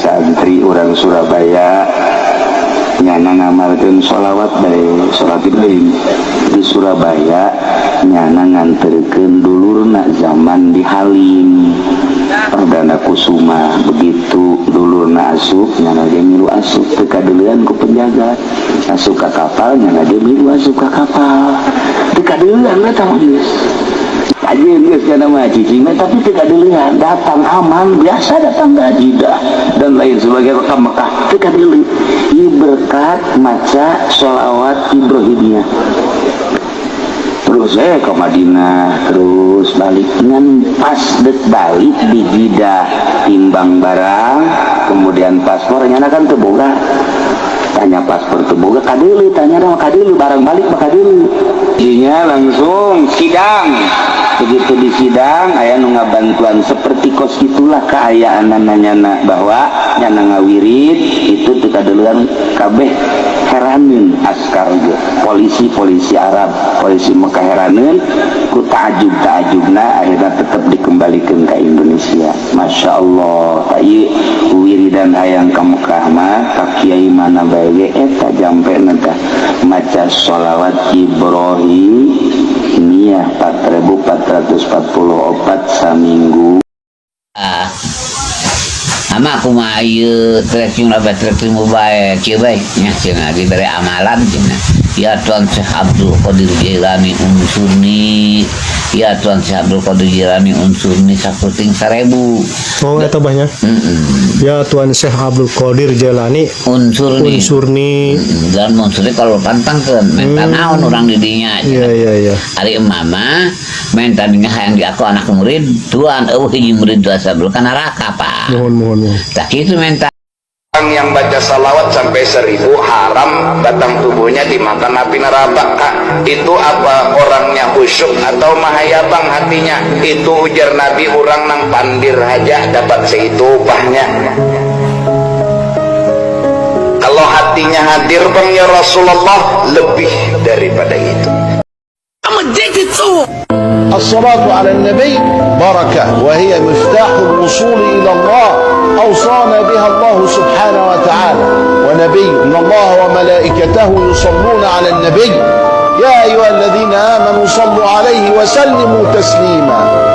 santri orang Surabaya nyana ngamalkeun sholawat bae sholat Ibrahim di Surabaya, nyana nganterkeun dulurna zaman di Halim Perdana Kusuma. Begitu dulurna asup, nyana dia milu asup teu kadeulean ku penjaga, asup ka kapal, nyana dia milu asup ka kapal teu kadeulean eta mah geus ajin geus kana mah cicing tapi teu kadeulean, datang aman biasa, datang gajidah dan lain sebagainya ke Mekah teu kadeuleun. Ieu berkat maca sholawat Ibrahimiyah. Terus ke Madinah, terus balik dengan pas dek balik di Jeddah timbang barang, kemudian paspornya kan teboga, tanya paspor teboga kadili, tanya nama kadili, barang balik maka kadili, jadinya langsung sidang. Begitu di sidang aya nu ngabantuan seperti kos itulah keayaan nanyana bahwa nyana ngawirid itu teu kadeulean kabeh heraneun askar ge, polisi Arab, polisi Mekah heraneun ku taajub-taajubna akhirnya tetap dikembalikan ke Indonesia. Masya Allah, tak ieu wiridan hayang ka Mekah mah ka kiai mana bae ge eta jampe teh maca sholawat Ibrahim Niyah 4444 saminggu. Ama aku mah ieu trek jeung labat trek mu bae kieu bae nya cenah dibere amalan cenah. Ya Tuhan Syekh Abdul Qadir Jailani unsurni, ya Tuhan Syekh Abdul Qadir Jailani unsurni sakuting 1000. Oh eta banyak. Ya Tuhan Syekh Abdul Qadir Jailani unsurni. Dan unsurni kalau pantangkeun menta naon urang di dinya. Iya. Ari mama menta dinya hayang di aku anak murid tuan eueuh hiji murid tuan sabul kana neraka Pak. Mohon. Tak kitu menta. Orang yang baca salawat sampai 1000 haram batang tubuhnya dimakan api neraka. Itu apa orangnya khusyuk atau mahayabang hatinya? Itu ujar Nabi, orang nang pandir aja dapat seitu upahnya. Kalau hatinya hadir bang ya Rasulullah, lebih daripada itu. الصلاة على النبي بركة وهي مفتاح الوصول إلى الله أوصانا بها الله سبحانه وتعالى ونبي إن الله وملائكته يصلون على النبي يا أيها الذين آمنوا صلوا عليه وسلموا تسليما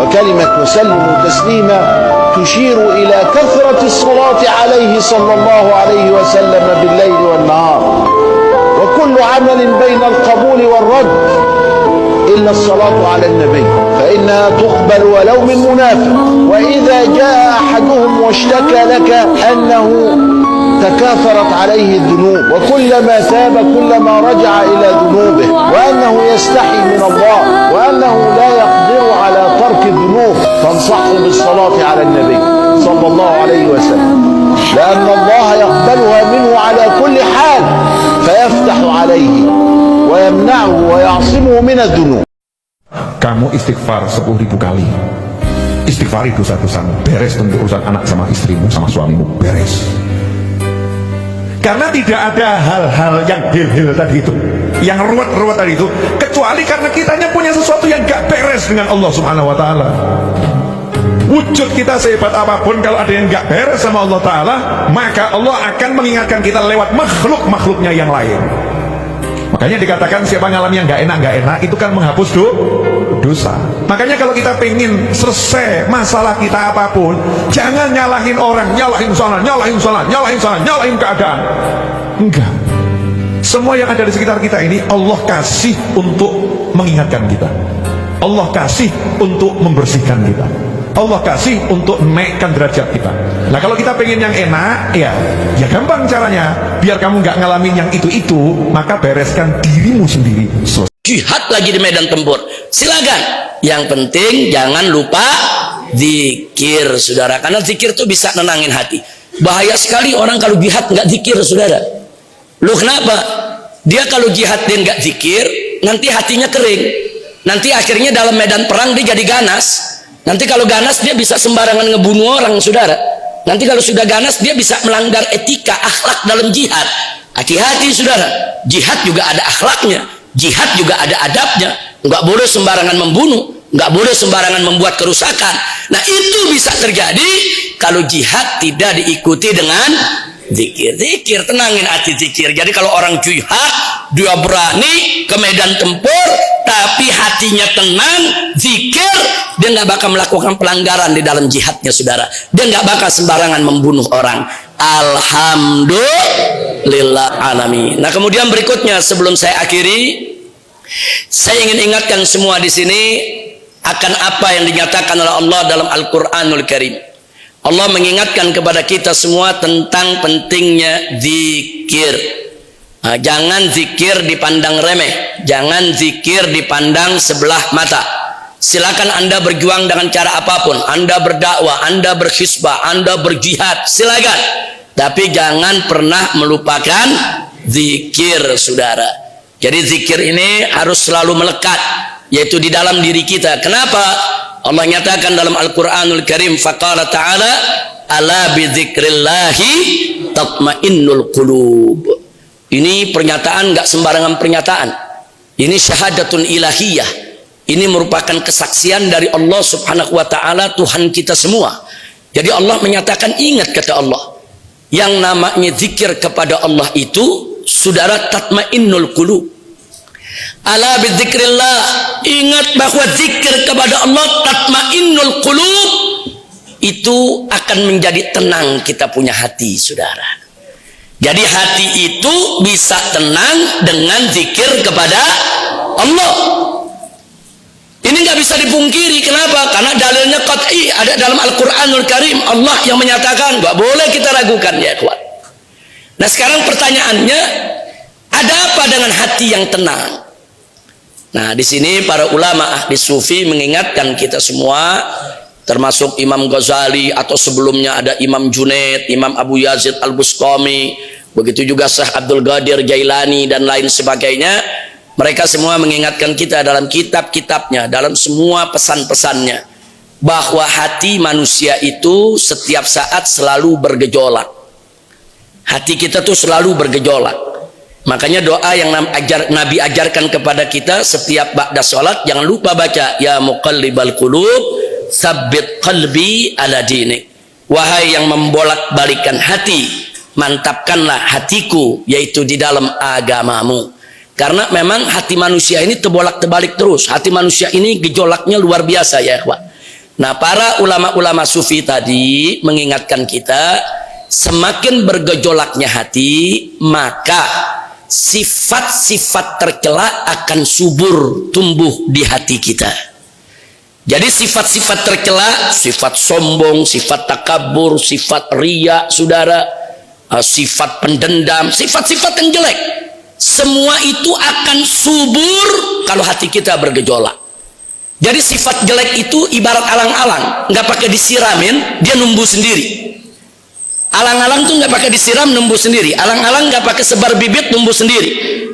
وكلمة وسلموا تسليما تشير إلى كثرة الصلاة عليه صلى الله عليه وسلم بالليل والنهار وكل عمل بين القبول والرد إلا الصلاة على النبي فإنها تقبل ولو من منافق. وإذا جاء أحدهم واشتكى لك أنه تكاثرت عليه الذنوب وكلما تاب كلما رجع إلى ذنوبه وأنه يستحي من الله وأنه لا يقدر على ترك الذنوب فانصحه بالصلاة على النبي صلى الله عليه وسلم لأن الله يقبلها منه على كل حال فيفتح عليه ويمنعه ويعصمه من الذنوب. Kamu istighfar 10.000 kali. Istighfari dosa-dosamu, beres untuk urusan anak sama istrimu sama suamimu, beres. Karena tidak ada hal-hal yang hil-hil tadi itu, yang ruwet-ruwet tadi itu, kecuali karena kitanya punya sesuatu yang gak beres dengan Allah Subhanahu wa Ta'ala. Wujud kita sehebat apapun, kalau ada yang gak beres sama Allah Ta'ala, maka Allah akan mengingatkan kita lewat makhluk-makhluknya yang lain. Makanya dikatakan siapa ngalami yang gak enak itu kan menghapus dosa. Makanya kalau kita pengen selesai masalah kita apapun, jangan nyalahin orang, nyalahin keadaan. Enggak. Semua yang ada di sekitar kita ini Allah kasih untuk mengingatkan kita. Allah kasih untuk membersihkan kita. Allah kasih untuk naikkan derajat kita. Nah kalau kita pengen yang enak, ya gampang caranya. Biar kamu nggak ngalamin yang itu, maka bereskan dirimu sendiri. Jihad lagi di medan tempur, silakan. Yang penting jangan lupa zikir, saudara. Karena zikir tuh bisa nenangin hati. Bahaya sekali orang kalau jihad nggak zikir, saudara. Loh kenapa? Dia kalau jihad dia nggak zikir, nanti hatinya kering. Nanti akhirnya dalam medan perang dia jadi ganas. Nanti kalau ganas dia bisa sembarangan ngebunuh orang, saudara. Nanti kalau sudah ganas dia bisa melanggar etika, akhlak dalam jihad. Hati-hati, saudara. Jihad juga ada akhlaknya. Jihad juga ada adabnya. Nggak boleh sembarangan membunuh. nggak boleh sembarangan membuat kerusakan. Nah itu bisa terjadi kalau jihad tidak diikuti dengan zikir. Tenangin hati zikir. Jadi kalau orang jihad, dia berani ke medan tempur, tapi hatinya tenang, zikir, dia nggak bakal melakukan pelanggaran di dalam jihadnya, saudara. Dia nggak bakal sembarangan membunuh orang. Alhamdulillah alamin. Nah kemudian berikutnya sebelum saya akhiri, saya ingin ingatkan semua di sini akan apa yang dinyatakan oleh Allah dalam Al-Quranul Karim. Allah mengingatkan kepada kita semua tentang pentingnya zikir. Nah, jangan zikir dipandang remeh, jangan zikir dipandang sebelah mata. Silakan Anda berjuang dengan cara apapun, Anda berdakwah, Anda berkhisbah, Anda berjihad, silakan. Tapi jangan pernah melupakan zikir, saudara. Jadi zikir ini harus selalu melekat, yaitu di dalam diri kita. Kenapa? Allah nyatakan dalam Al-Quranul Karim, faqala ta'ala, ala bidzikrillahi tatmainnul qulub. Ini pernyataan nggak sembarangan pernyataan. Ini syahadatun ilahiyah. Ini merupakan kesaksian dari Allah Subhanahu wa ta'ala, Tuhan kita semua. Jadi Allah menyatakan, ingat kata Allah, yang namanya zikir kepada Allah itu, saudara, tatmainnul qulub. Ala bidzikrillah, ingat bahwa zikir kepada Allah tatmainnul qulub, itu akan menjadi tenang kita punya hati, saudara. Jadi hati itu bisa tenang dengan zikir kepada Allah. Ini nggak bisa dipungkiri. Kenapa? Karena dalilnya qat'i ada dalam Al-Quranul Karim. Allah yang menyatakan, nggak boleh kita ragukan, ya ikhwan. Nah sekarang pertanyaannya, ada apa dengan hati yang tenang? Nah di sini para ulama ahli sufi mengingatkan kita semua, termasuk Imam Ghazali, atau sebelumnya ada Imam Junaid, Imam Abu Yazid Al-Bustami, begitu juga Syekh Abdul Qadir Jailani dan lain sebagainya. Mereka semua mengingatkan kita dalam kitab-kitabnya, dalam semua pesan-pesannya, bahwa hati manusia itu setiap saat selalu bergejolak. Hati kita tuh selalu bergejolak. Makanya doa yang Nabi ajarkan kepada kita setiap ba'da sholat, jangan lupa baca, ya muqallibal qulub tsabbit qalbi ala dinik. Wahai yang membolak-balikan hati, mantapkanlah hatiku, yaitu di dalam agamamu. Karena memang hati manusia ini terbolak-terbalik terus. Hati manusia ini gejolaknya luar biasa, ya ikhwan. Nah para ulama-ulama sufi tadi mengingatkan kita, semakin bergejolaknya hati, maka sifat-sifat tercela akan subur tumbuh di hati kita. Jadi sifat-sifat tercela, sifat sombong, sifat takabur, sifat riya, saudara, sifat pendendam, sifat-sifat yang jelek, semua itu akan subur kalau hati kita bergejolak. Jadi sifat jelek itu ibarat alang-alang, nggak pakai disiramin, dia numbuh sendiri. Alang-alang tuh nggak pakai disiram, numbuh sendiri. Alang-alang nggak pakai sebar bibit, numbuh sendiri.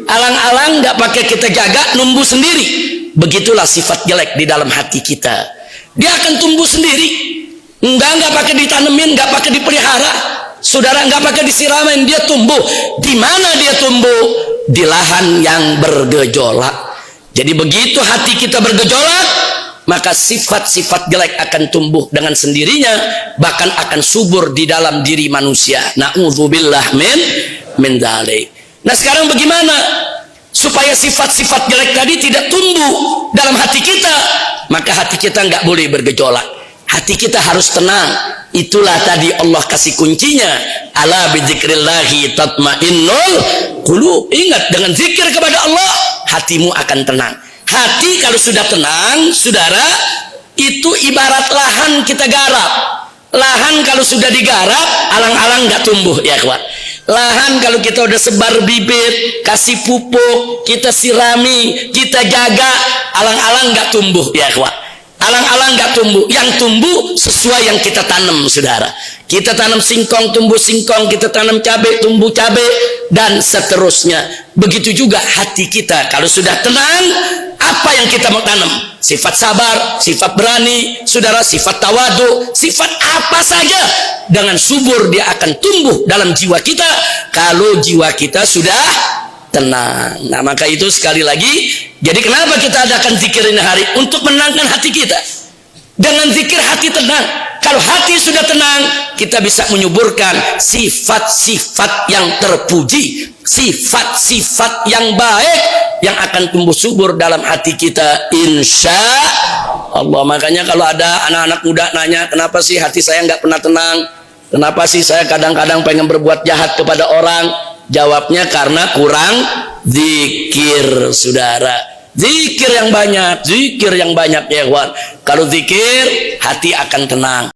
Alang-alang nggak pakai kita jaga, numbuh sendiri. Begitulah sifat jelek di dalam hati kita. Dia akan tumbuh sendiri. Nggak pakai ditanemin, nggak pakai dipelihara. Saudara, nggak pakai disiramin, dia tumbuh. Di mana dia tumbuh? Di lahan yang bergejolak. Jadi begitu hati kita bergejolak, maka sifat-sifat jelek akan tumbuh dengan sendirinya, bahkan akan subur di dalam diri manusia. Na'udzubillah min dzalik. Nah sekarang bagaimana supaya sifat-sifat jelek tadi tidak tumbuh dalam hati kita? Maka hati kita nggak boleh bergejolak, hati kita harus tenang. Itulah tadi Allah kasih kuncinya, ala bidzikrillahi tatmainnul qulub. Ingat, dengan zikir kepada Allah hatimu akan tenang. Hati kalau sudah tenang, saudara, itu ibarat lahan kita garap. Lahan kalau sudah digarap, alang-alang nggak tumbuh, ya kawan. Lahan kalau kita udah sebar bibit, kasih pupuk, kita sirami, kita jaga, alang-alang nggak tumbuh, ya kawan. Alang-alang nggak tumbuh. Yang tumbuh sesuai yang kita tanam, saudara. Kita tanam singkong, tumbuh singkong. Kita tanam cabai, tumbuh cabai, dan seterusnya. Begitu juga hati kita kalau sudah tenang, apa yang kita mau tanam? Sifat sabar, sifat berani, saudara, sifat tawadu, sifat apa saja dengan subur dia akan tumbuh dalam jiwa kita. Kalau jiwa kita sudah tenang. Nah, maka itu sekali lagi, jadi kenapa kita adakan zikir ini hari? Untuk menenangkan hati kita. Dengan zikir hati tenang. Kalau hati sudah tenang, kita bisa menyuburkan sifat-sifat yang terpuji, sifat-sifat yang baik yang akan tumbuh subur dalam hati kita, insya Allah. Makanya kalau ada anak-anak muda nanya, kenapa sih hati saya nggak pernah tenang? Kenapa sih saya kadang-kadang pengen berbuat jahat kepada orang? Jawabnya karena kurang zikir, saudara. Zikir yang banyak ya kawan. Kalau zikir, hati akan tenang.